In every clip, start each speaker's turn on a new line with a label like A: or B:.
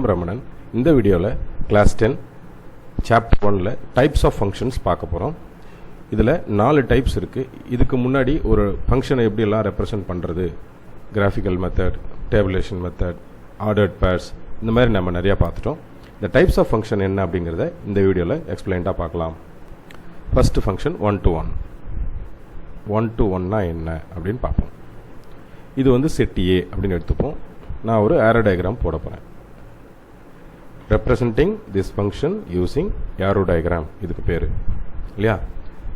A: am Ramanan. இந்த வீடியோவில் class 10 chapter 1ல் டைப்ஸ் ஆஃப் ஃபங்க்ஷன்ஸ் பார்க்க போகிறோம். இதில் 4 டைப்ஸ் இருக்குது. இதுக்கு முன்னாடி ஒரு ஃபங்க்ஷனை எப்படியெல்லாம் ரெப்ரசன்ட் பண்ணுறது, graphical method, tabulation method, ordered pairs, இந்த மாதிரி நம்ம நிறையா பார்த்துட்டோம். இந்த டைப்ஸ் ஆஃப் ஃபங்க்ஷன் என்ன அப்படிங்கிறத இந்த வீடியோவில் எக்ஸ்பிளைன்டாக பார்க்கலாம். First function 1 to 1. 1 to 1னா என்ன அப்படின்னு பார்ப்போம். இது வந்து செட் ஏ அப்படின்னு எடுத்துப்போம். நான் ஒரு ஏரோ டயக்ராம் போட போகிறேன். Representing this function using aero diagram, இதுக்கு பேர் இல்லையா.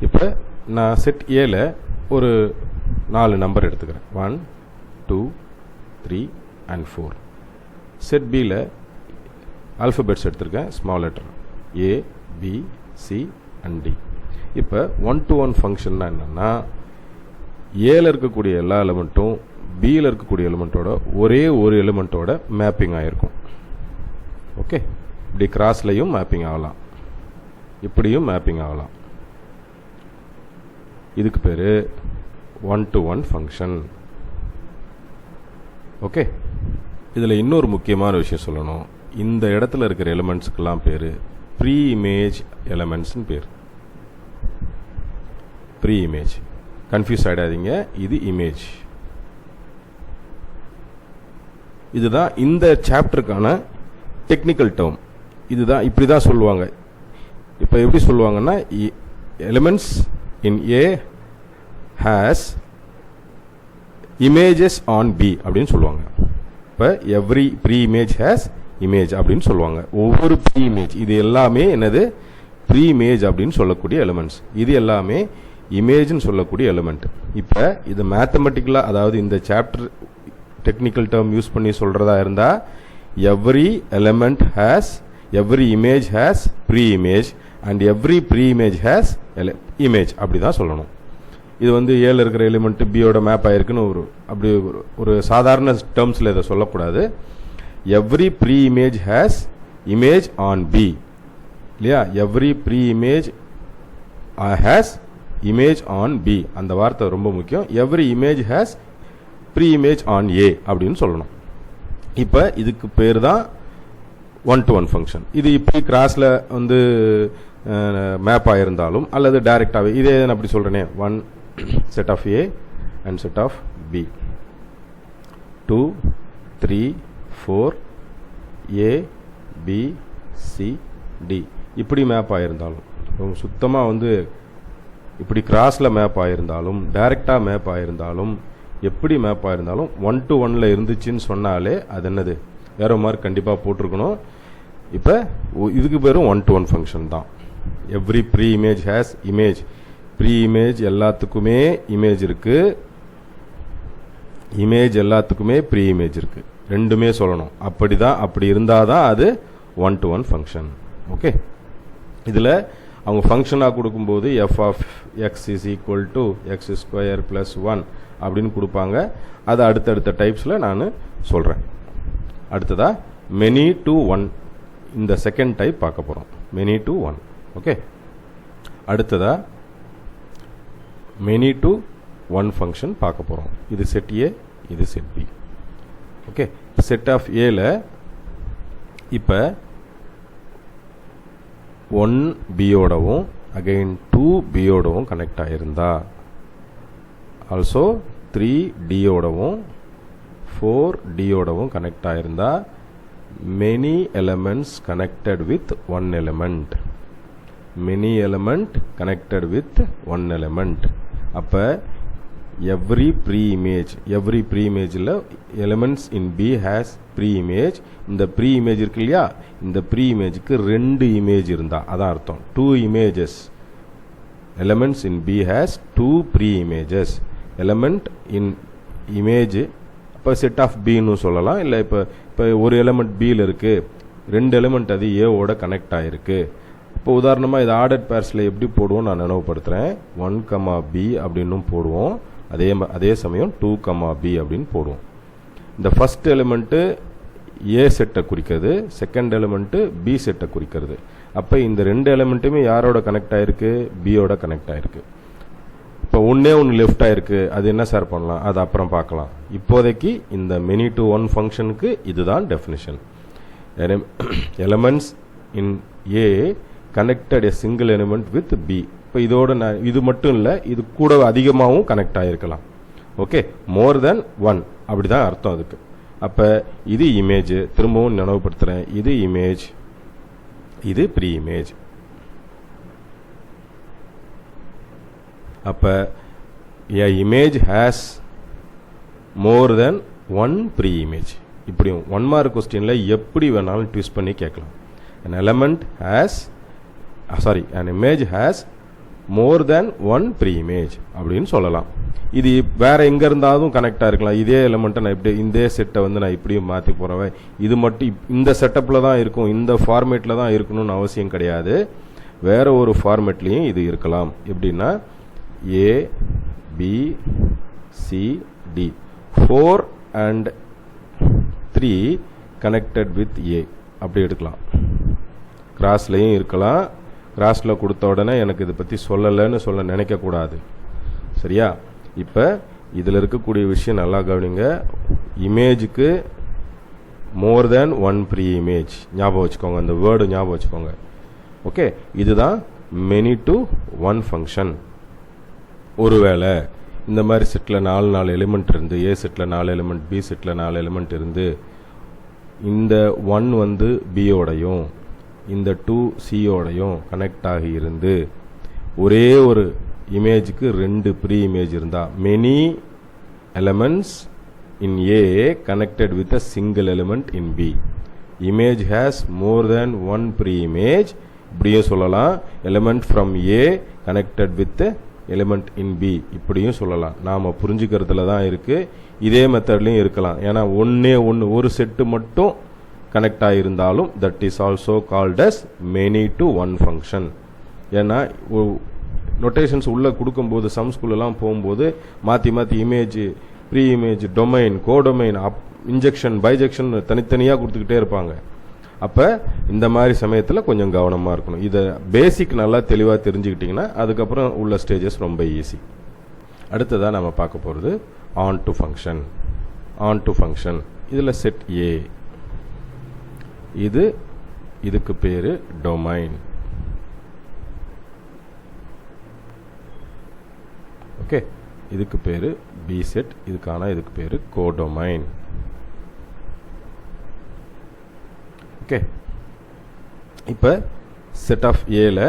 A: இப்போ நான் செட் ஏல ஒரு 4 நம்பர் எடுத்துக்கிறேன். 1 2 3 and 4. செட் பியில் ஆல்ஃபபெட்ஸ் எடுத்திருக்கேன். Small letter a B c and d. இப்போ 1 to 1 ஃபங்க்ஷன்னா என்னென்னா, ஏல இருக்கக்கூடிய எல்லா எலிமெண்ட்டும் பியில் இருக்கக்கூடிய எலிமெண்ட்டோட ஒரே ஒரு எலிமெண்ட்டோட மேப்பிங் ஆகிருக்கும். ஓகே, இப்படி கிராஸ்லையும் மேப்பிங் ஆகலாம், இப்படியும் மேப்பிங் ஆகலாம். இதுக்கு பேர் 1 to 1 ஃபங்க்ஷன். ஓகே, இதில் இன்னொரு முக்கியமான விஷயம் சொல்லணும். இந்த இடத்துல இருக்கிற எலிமெண்ட்ஸுக்கெல்லாம் பேர் ப்ரீ இமேஜ் எலிமெண்ட்ஸ்னு பேர். ப்ரீ இமேஜ், கன்ஃபியூஸ் ஆகிடாதீங்க, இது இமேஜ். இதுதான் இந்த சாப்டருக்கான டெக்னிக்கல் டேர்ம். இதுதான் இப்படி தான் சொல்லுவாங்க. இப்போ எப்படி சொல்லுவாங்கன்னா, elements in A has images on B அப்படின்னு சொல்லுவாங்க. இப்போ every pre image has image அப்படின்னு சொல்லுவாங்க. ஒவ்வொரு ப்ரீ இமேஜ், இது எல்லாமே என்னது, ப்ரீ இமேஜ் அப்படின்னு சொல்லக்கூடிய எலிமெண்ட்ஸ். இது எல்லாமே இமேஜ்னு சொல்லக்கூடிய எலிமெண்ட். இப்போ இது மேத்தமெட்டிக்கலாக, அதாவது இந்த சாப்டர் டெக்னிக்கல் டேர்ம் யூஸ் பண்ணி சொல்கிறதா இருந்தால், every element has, every image has pre image and every pre image has image, அப்படி தான் சொல்லணும். இது வந்து ஏல இருக்கிற எலிமெண்ட் பியோட மேப் ஆயிருக்குன்னு அப்படி ஒரு சாதாரண டேர்ம்ஸில் இதை சொல்லக்கூடாது. Every pre image has image on B இல்லையா. Every pre image has image on B, அந்த வார்த்தை ரொம்ப முக்கியம். Every image has pre image on A அப்படின்னு சொல்லணும். இப்போ இதுக்கு பேர் தான் 1 to 1 ஃபங்க்ஷன். இது இப்படி கிராஸில் வந்து மேப் ஆகிருந்தாலும் அல்லது டைரெக்டாகவே, இதே நான் அப்படி சொல்கிறேனே, 1 set of A and set of B, 2 3 4 A B C d, இப்படி மேப் ஆகிருந்தாலும், சுத்தமாக வந்து இப்படி கிராஸில் மேப் ஆகிருந்தாலும் டைரெக்டாக மேப் ஆகிருந்தாலும் எப்படி மேப் ஆகிருந்தாலும் 1 to 1ல் இருந்துச்சுன்னு சொன்னாலே அது என்னது, ஏரோ மார்க் கண்டிப்பாக போட்டிருக்கணும். இப்போ இதுக்கு பேரும் 1 to 1 ஃபங்க்ஷன் தான். Every pre image has image. Pre image எல்லாத்துக்குமே இமேஜ் இருக்கு, இமேஜ் எல்லாத்துக்குமே ப்ரீ இமேஜ் இருக்கு, ரெண்டுமே சொல்லணும். அப்படி இருந்தால் தான் அது 1 to 1 ஃபங்க்ஷன். ஓகே, இதில் அவங்க ஃபங்க்ஷனாக கொடுக்கும்போது f of x is equal to x square plus 1 அப்படின்னு கொடுப்பாங்க. அது அடுத்தடுத்த டைப்ஸில் நான் சொல்கிறேன். அடுத்ததாக மெனி டு 1, இந்த செகண்ட் டைப் பார்க்க போகிறோம். Many to 1. ஓகே, அடுத்ததாக மெனி டு 1 ஃபங்க்ஷன் பார்க்க போகிறோம். இது செட் ஏ, இது set B. Okay, set of ஏல இப்போ 1 பியோடவும் அகைன் 2 பியோடவும் கனெக்ட் ஆகிருந்தா, ஆல்சோ 3 டியோடவும் 4 டியோடவும் கனெக்ட் ஆகிருந்தா, many elements connected with 1 element. Many element connected with 1 element. அப்போ எவ்ரி ப்ரீ இமேஜில் elements in B has pre image. இந்த ப்ரீ இமேஜ் இருக்கு இல்லையா, இந்த ப்ரீ இமேஜுக்கு 2 இமேஜ் இருந்தால் அதான் அர்த்தம். 2 images. Elements in B has 2 pre images. Element in image, இப்போ செட் ஆஃப் பின்னு சொல்லலாம். இல்லை இப்போ ஒரு எலிமெண்ட் பியில் இருக்குது, 2 எலிமெண்ட் அது ஏவோட கனெக்ட் ஆகிருக்கு. இப்போ உதாரணமாக இது ஆர்டர்ட் பேர்ஸில் எப்படி போடுவோம் நான் நினைவுபடுத்துகிறேன். 1, பி அப்படின்னும் போடுவோம். அதே சமயம் 2, பி அப்படின்னு போடுவோம். இந்த ஃபர்ஸ்ட் எலிமெண்ட்டு ஏ செட்டை குறிக்கிறது, செகண்ட் எலிமெண்ட்டு பி செட்டை குறிக்கிறது. அப்போ இந்த 2 எலிமெண்ட்டுமே யாரோட கனெக்ட் ஆகிருக்கு, பியோட கனெக்ட் ஆகிருக்கு. இப்போ ஒன்று லெஃப்ட் ஆயிருக்கு, அது என்ன சார் பண்ணலாம், அது அப்புறம் பார்க்கலாம். இப்போதைக்கு இந்த மெனி டு ஒன் ஃபங்க்ஷனுக்கு இதுதான் definition. elements in A connected a single element with B. இப்போ இதோட இது மட்டும் இல்லை, இது கூட அதிகமாகவும் கனெக்ட் ஆகிருக்கலாம். ஓகே, மோர் தென் ஒன் அப்படி தான் அர்த்தம் அதுக்கு. அப்போ இது இமேஜ், திரும்பவும் நினைவுபடுத்துகிறேன், இது இமேஜ், இது ப்ரீ இமேஜ். அப்போ a image has more than one pre image. இப்படியும் 1 மார்க் கொஸ்டினில் எப்படி வேணாலும் ட்விஸ்ட் பண்ணி கேட்கலாம். an image has more than one pre image அப்படின்னு சொல்லலாம். இது வேற எங்க இருந்தாலும் கனெக்டாக இருக்கலாம். இதே எலிமெண்ட்டை நான் இப்படி இந்த செட்டை வந்து நான் இப்படியும் மாற்றி போகிறவன், இது மட்டும் இந்த செட்டப்பில் தான் இருக்கும், இந்த ஃபார்மேட்டில் தான் இருக்கணும்னு அவசியம் கிடையாது. வேற ஒரு ஃபார்மேட்லேயும் இது இருக்கலாம். எப்படின்னா A B C D 4 and 3 connected with A அப்படி எடுக்கலாம். கிராஸ்லையும் இருக்கலாம். கிராஸில் கொடுத்த உடனே எனக்கு இதை பற்றி சொல்லலைன்னு சொல்ல நினைக்கக்கூடாது. சரியா? இப்போ இதில் இருக்கக்கூடிய விஷயம் நல்லா கவனிங்க. இமேஜுக்கு மோர் தேன் ஒன் ப்ரீ இமேஜ் ஞாபகம் வச்சுக்கோங்க, அந்த வேர்டு ஞாபகம் வச்சுக்கோங்க. ஓகே, இதுதான் மெனி டு ஒன் ஃபங்க்ஷன். ஒருவேளை இந்த மாதிரி செட்டில் 4 எலிமெண்ட் இருந்து, ஏ செட்டில் 4 எலிமெண்ட், பி செட்டில் 4 எலிமெண்ட் இருந்து, இந்த 1 வந்து பியோடையும் இந்த 2 சியோடையும் கனெக்ட் ஆகி இருந்து ஒரே ஒரு இமேஜுக்கு 2 ப்ரீ இமேஜ் இருந்தால், many elements in A connected with a single element in B, image has more than one pre image. இப்படியும் சொல்லலாம். Element from A connected with element in B இப்படியும் சொல்லலாம். நாம் புரிஞ்சுக்கிறதுல தான் இருக்குது. இதே மெத்தட்லையும் இருக்கலாம். ஏன்னா ஒரு செட்டு மட்டும் கனெக்ட் ஆகியிருந்தாலும் that is also called as many to one function. ஏன்னா நொட்டேஷன்ஸ் உள்ளே கொடுக்கும்போது சம்ஸ்குள்ளெல்லாம் போகும்போது மாற்றி image, pre image, domain, codomain, injection, bijection தனித்தனியாக கொடுத்துக்கிட்டே இருப்பாங்க. அப்போ இந்த மாதிரி சமயத்தில் கொஞ்சம் கவனமாக இருக்கணும். இதை பேசிக் நல்லா தெளிவாக தெரிஞ்சுக்கிட்டிங்கன்னா அதுக்கப்புறம் உள்ள ஸ்டேஜஸ் ரொம்ப ஈஸி. அடுத்ததாக நம்ம பார்க்க போகிறது on to function. On to function இதில் செட் ஏ, இதுக்கு பேர் டொமைன். ஓகே, இதுக்கு பேர் பி செட், இதுக்கு பேர் கோடொமைன். ஓகே, இப்போ செட் ஆஃப் ஏல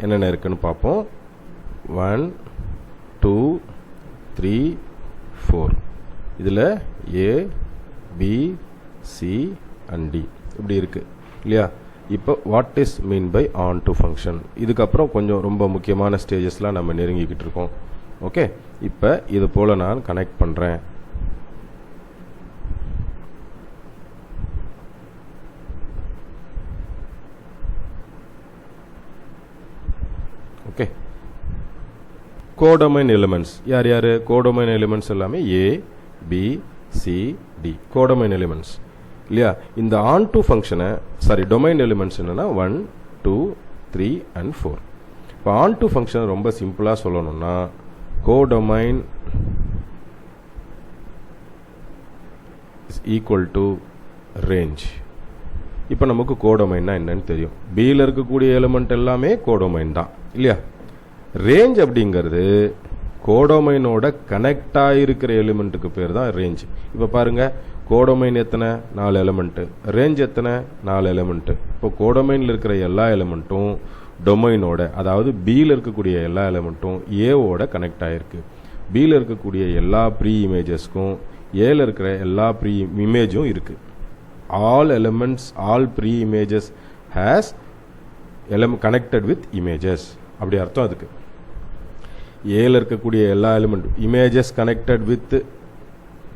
A: என்னென்ன இருக்குன்னு பார்ப்போம். 1 2 3 4. இதில் a B c and d இப்படி இருக்குது இல்லையா? இப்போ what is mean by onto function? இதுக்கப்புறம் கொஞ்சம் ரொம்ப முக்கியமான ஸ்டேஜஸ்லாம் நம்ம நெருங்கிக்கிட்டு இருக்கோம். ஓகே, இப்போ இது போல் நான் கனெக்ட் பண்ணுறேன். ஓகே, கோடொமைன் எலிமெண்ட்ஸ் யார் யார்? கோடொமைன் எலிமெண்ட்ஸ் எல்லாமே A B C D codomain elements இல்லையா? இந்த ஆன் டு ஃபங்க்ஷனை டொமைன் எலிமெண்ட்ஸ் என்னன்னா 1 2 3 and 4. இப்போ ஆன் டு ஃபங்க்ஷன் ரொம்ப சிம்பிளாக சொல்லணும்னா codomain is equal to range. இப்போ நமக்கு கோடொமைன்னா என்னன்னு தெரியும். பியில் இருக்கக்கூடிய எலிமெண்ட் எல்லாமே கோடொமைன் தான் இல்லையா? ரேஞ்ச் அப்படிங்கிறது கோடொமைனோட கனெக்ட் ஆகிருக்கிற எலிமெண்ட்டுக்கு பேர் தான் ரேஞ்ச். இப்போ பாருங்க, கோடொமைன் எத்தனை? 4 எலிமெண்ட்டு. ரேஞ்ச் எத்தனை? 4 எலிமெண்ட்டு. இப்போ கோடொமைனில் இருக்கிற எல்லா எலிமெண்ட்டும் டொமைனோட, அதாவது பியில் இருக்கக்கூடிய எல்லா எலிமெண்ட்டும் ஏவோட கனெக்ட் ஆகிருக்கு. பியில் இருக்கக்கூடிய எல்லா ப்ரீ இமேஜஸ்க்கும் ஏல இருக்கிற எல்லா ப்ரீ இமேஜும் இருக்குது. All elements, all pre images has connected with images அப்படி அர்த்தம். அதுக்கு ஏல இருக்கக்கூடிய எல்லா element images connected with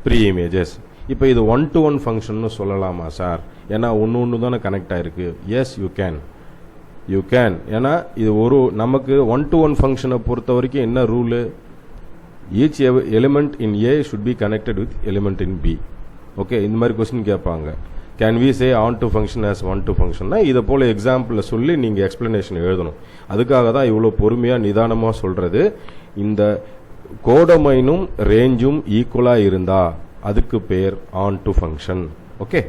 A: pre images. இப்போ இது 1 to 1 ஃபங்க்ஷன் சொல்லலாமா சார்? ஏன்னா ஒன்று தானே கனெக்ட் ஆகிருக்கு. Yes, you can. ஏன்னா இது நமக்கு 1 to 1 ஃபங்க்ஷனை பொறுத்த வரைக்கும் என்ன rule? Each element in A should be connected with element in B. Okay, இந்த மாதிரி கொஸ்டின் கேட்பாங்க. Can we say onto function as 1 to ஃபங்க்ஷன்னா இதை போல் எக்ஸாம்பிளில் சொல்லி நீங்கள் எக்ஸ்பிளனேஷன் எழுதணும். அதுக்காக தான் இவ்வளோ பொறுமையாக நிதானமாக சொல்கிறது. இந்த கோடொமைனும் ரேஞ்சும் ஈக்குவலாக இருந்தால் அதுக்கு பேர் ஆன் டு ஃபங்க்ஷன். ஓகே,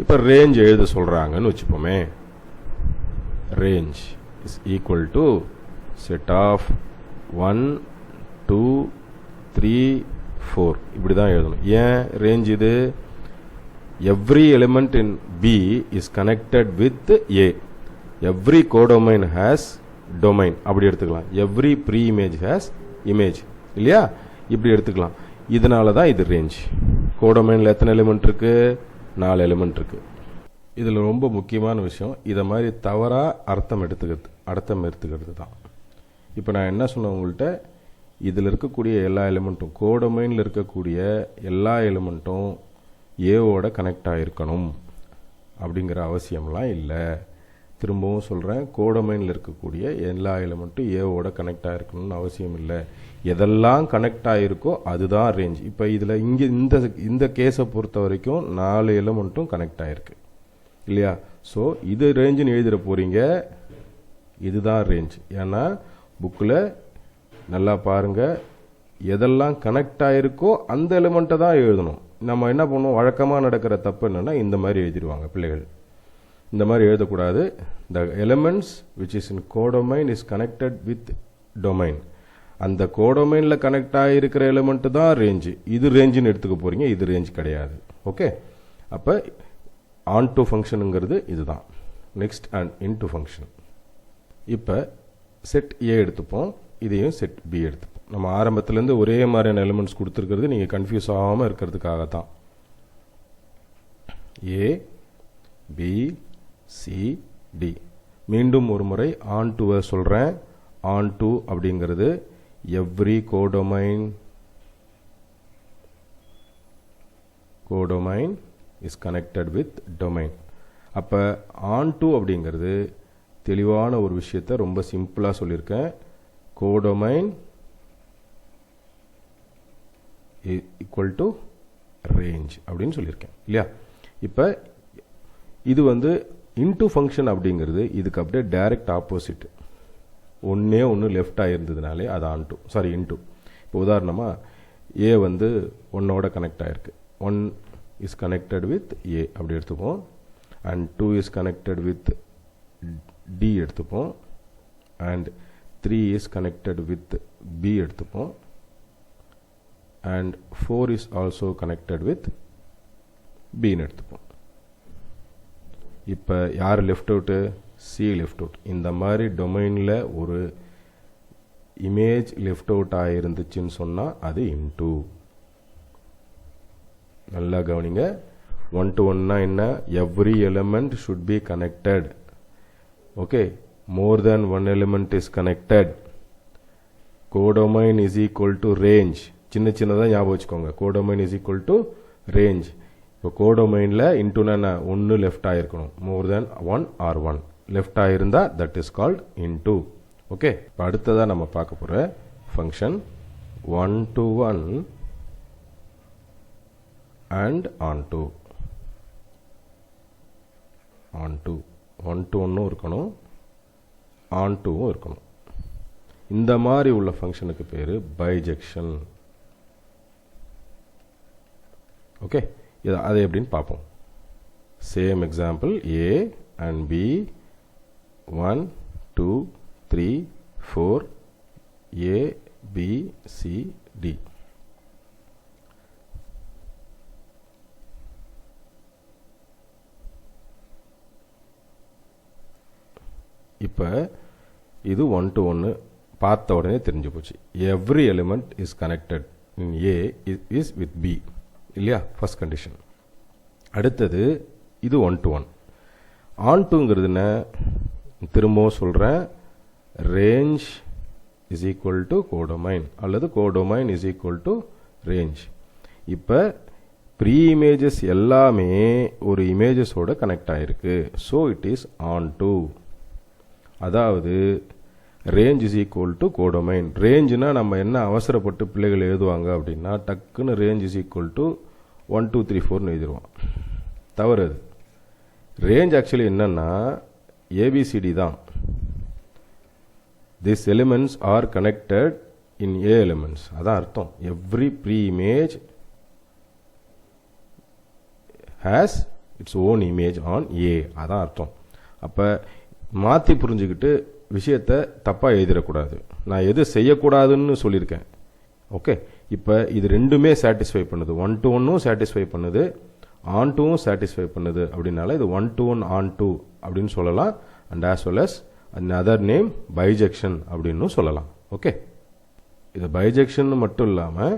A: இப்போ ரேஞ்ச் எழுத சொல்கிறாங்கன்னு வச்சுப்போமே. Range is equal to set of 1 2 3 4 இப்படி தான் எழுதணும். ஏன் ரேஞ்ச் இது? Every element in B is connected with A. Every codomain has domain அப்படி எடுத்துக்கலாம். Every pre image has image இல்லையா? இப்படி எடுத்துக்கலாம். இதனால தான் இது ரேஞ்ச். கோடொமைனில் எத்தனை எலிமெண்ட் இருக்கு? 4 எலிமெண்ட் இருக்கு. இதில் ரொம்ப முக்கியமான விஷயம், இதை மாதிரி தவறாக அர்த்தம் எடுத்துக்கிறது தான். இப்போ நான் என்ன சொன்னேன் உங்கள்கிட்ட, இதில் இருக்கக்கூடிய எல்லா எலிமெண்ட்டும், கோடொமைனில் இருக்கக்கூடிய எல்லா எலிமெண்ட்டும் ஏவோட கனெக்ட் ஆகிருக்கணும் அப்படிங்கிற அவசியம்லாம் இல்லை. திரும்பவும் சொல்கிறேன், கோடொமைனில் இருக்கக்கூடிய எல்லா எலிமெண்ட்டும் ஏவோட கனெக்ட் ஆகிருக்கணும்னு அவசியம் இல்லை. எதெல்லாம் கனெக்ட் ஆகிருக்கோ அதுதான் ரேஞ்ச். இப்போ இதில் இங்கே இந்த கேஸை பொறுத்த வரைக்கும் 4 எலிமெண்ட்டும் கனெக்ட் ஆகிருக்கு இல்லையா? ஸோ இது ரேஞ்சுன்னு எழுதிட போகிறீங்க. இதுதான் ரேஞ்ச். ஏன்னா புக்கில் நல்லா பாருங்கள், எதெல்லாம் கனெக்ட் ஆகிருக்கோ அந்த எலிமெண்ட்டை தான் எழுதணும். நம்ம என்ன பண்ணுவோம், வழக்கமாக நடக்கிற தப்பு என்னென்னா இந்த மாதிரி எழுதிடுவாங்க பிள்ளைகள். இந்த மாதிரி எழுதக்கூடாது. த elements which is in codomain is connected with domain. அந்த கோடொமைனில் கனெக்ட் ஆகிருக்கிற எலிமெண்ட்டு தான் ரேஞ்சு. இது ரேஞ்சுன்னு எடுத்துக்க போகிறீங்க, இது ரேஞ்ச் கிடையாது. ஓகே, அப்போ ஆன் டு ஃபங்க்ஷனுங்கிறது இதுதான். Next and in to function. இப்போ செட் ஏ எடுத்துப்போம், இதையும் செட் பி எடுத்துப்போம். நம்ம ஆரம்பத்துலேருந்து ஒரே மாதிரியான எலிமெண்ட்ஸ் கொடுத்துருக்கிறது நீங்கள் கன்ஃபியூஸ் ஆகாமல் இருக்கிறதுக்காக தான். ஏ பி சி டி. மீண்டும் ஒரு முறை ஆன் டுவை சொல்கிறேன். ஆன் டு அப்படிங்கிறது every codomain is connected with domain. அப்போ ஆன் டு அப்படிங்கிறது தெளிவான ஒரு விஷயத்தை ரொம்ப சிம்பிளாக சொல்லியிருக்கேன். கோடொமைன் ஈக்குவல் டு ரேஞ்ச் அப்படின்னு சொல்லியிருக்கேன் இல்லையா? இப்போ இது இன்டு ஃபங்க்ஷன் அப்படிங்கிறது இதுக்கு அப்படியே டைரக்ட் ஆப்போசிட். ஒன்று லெஃப்டாக இருந்ததுனாலே அது ஆன்டு, சாரி இன்டு. இப்போ உதாரணமாக ஏ 1ஓட கனெக்ட் ஆகிருக்கு. 1 இஸ் கனெக்டட் வித் ஏ அப்படி எடுத்துப்போம். And 2 is connected with D எடுத்துப்போம். And 3 is connected with B எடுத்துப்போம். And 4 is also connected with பின்னு எடுத்துப்போம். இப்போ யார் left out? C left out. இந்த மாதிரி டொமைனில் ஒரு இமேஜ் லெஃப்ட் அவுட் ஆகிருந்துச்சுன்னு சொன்னால் அது இன்டூ. நல்லா கவனிங்க. 1 to 1னா என்ன? Every element should be connected. Okay, more than 1 element is connected. Codomain is equal to range. சின்னதாக ஞாபகம் வச்சுக்கோங்க. Codomain is equal to range. இப்போ கோடொமைனில் இன்டூனா என்ன? 1 லெஃப்ட் ஆகிருக்கணும். மோர் தேன் 1 ஆர் 1 லெஃப்ட் ஆகிருந்தால் that is called into. Okay, இப்போ அடுத்ததாக நம்ம பார்க்க போகிற function 1 to 1 and onto. 1 to 1 இருக்கணும், ஆன் டூவும் இருக்கணும். இந்த மாதிரி உள்ள ஃபங்க்ஷனுக்கு பேர் பைஜெக்ஷன். ஓகே, அதை எப்படின்னு பார்ப்போம். Same example, A and B 1 2 3 4 A B C D. இப்போ இது 1 to 1 பார்த்த உடனே தெரிஞ்சு போச்சு. Every element is connected in A is with B இல்லையா? First condition. அடுத்தது இது 1 to 1. ஆன் டுங்கிறது என்ன? திரும்பவும் சொல்கிறேன், range is equal to codomain அல்லது codomain is equal to range. இப்போ ப்ரீ இமேஜஸ் எல்லாமே ஒரு இமேஜஸோட கனெக்ட் ஆகிருக்கு. So it is onto. அதாவது range is equal to codomain. ரேஞ்சுனா நம்ம என்ன அவசரப்பட்டு பிள்ளைகள் எழுதுவாங்க அப்படின்னா, டக்குன்னு ரேஞ்ச் இஸ் ஈக்குவல் டு 1 2 3 4ன்னு எழுதிடுவான். தவறு அது. ரேஞ்ச் ஆக்சுவலி என்னன்னா ஏபிசிடி தான். This elements are connected in A elements. அதான் அர்த்தம். Every pre image its own image on A. அதான் அர்த்தம். அப்போ மாற்றி புரிஞ்சுக்கிட்டு விஷயத்தை தப்பாக எழுதிடக்கூடாது. நான் எது செய்யக்கூடாதுன்னு சொல்லியிருக்கேன். ஓகே, இப்போ இது ரெண்டுமே சாட்டிஸ்ஃபை பண்ணுது. 1-to-1 சாட்டிஸ்ஃபை பண்ணுது, on-to சாட்டிஸ்ஃபை பண்ணுது. அப்படின்னால இது 1-to-1 on-to அப்படின்னு சொல்லலாம். And as well as other name bijection அப்படின்னு சொல்லலாம். ஓகே, இது பைஜெக்ஷன் மட்டும் இல்லாமல்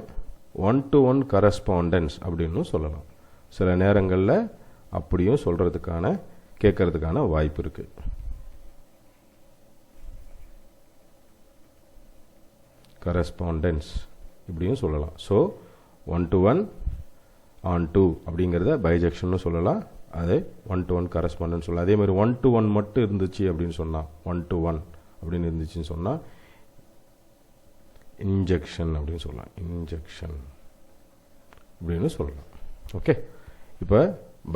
A: 1-to-1 கரஸ்பாண்டன்ஸ் அப்படின்னு சொல்லலாம். சில நேரங்களில் அப்படியும் சொல்கிறதுக்கான கேட்கறதுக்கான வாய்ப்பு இருக்குது. கரஸ்பாண்டன்ஸ் இப்படியும் சொல்லலாம். ஸோ 1-to-1 on-to அப்படிங்கிறத பைஜெக்ஷன் சொல்லலாம். அது 1-to-1 கரஸ்பாண்டன்ஸ் சொல்லலாம். அதே மாதிரி 1-to-1 மட்டும் இருந்துச்சு அப்படின்னு சொன்னால், 1-to-1 அப்படின்னு இருந்துச்சுன்னு சொன்னால் இன்ஜெக்ஷன் அப்படின்னு சொல்லலாம். இன்ஜெக்ஷன் அப்படின்னு சொல்லலாம். ஓகே, இப்போ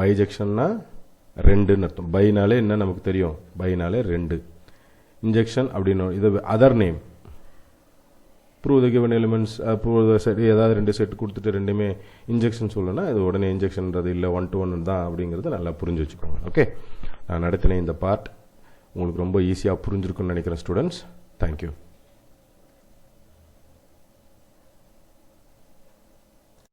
A: பைஜெக்ஷன்னா ரெண்டுன்னு அர்த்தம். பைனாலே என்ன நமக்கு தெரியும், பைனாலே ரெண்டு. இன்ஜெக்ஷன் அப்படின்னு இது other name. Prove the given elements, prove the set, ஏதாவது ரெண்டு செட் கொடுத்துட்டு ரெண்டுமே இன்ஜெக்ஷன் சொல்லணும்னா இது உடனே இன்ஜெக்ஷன்றது இல்லை, 1-to-1 தான் அப்படிங்கிறது நல்லா புரிஞ்சு வச்சுக்கோங்க. ஓகே, நான் நடத்தின இந்த பார்ட் உங்களுக்கு ரொம்ப ஈஸியாக புரிஞ்சிருக்குன்னு நினைக்கிறேன் ஸ்டூடெண்ட்ஸ். தேங்க்யூ.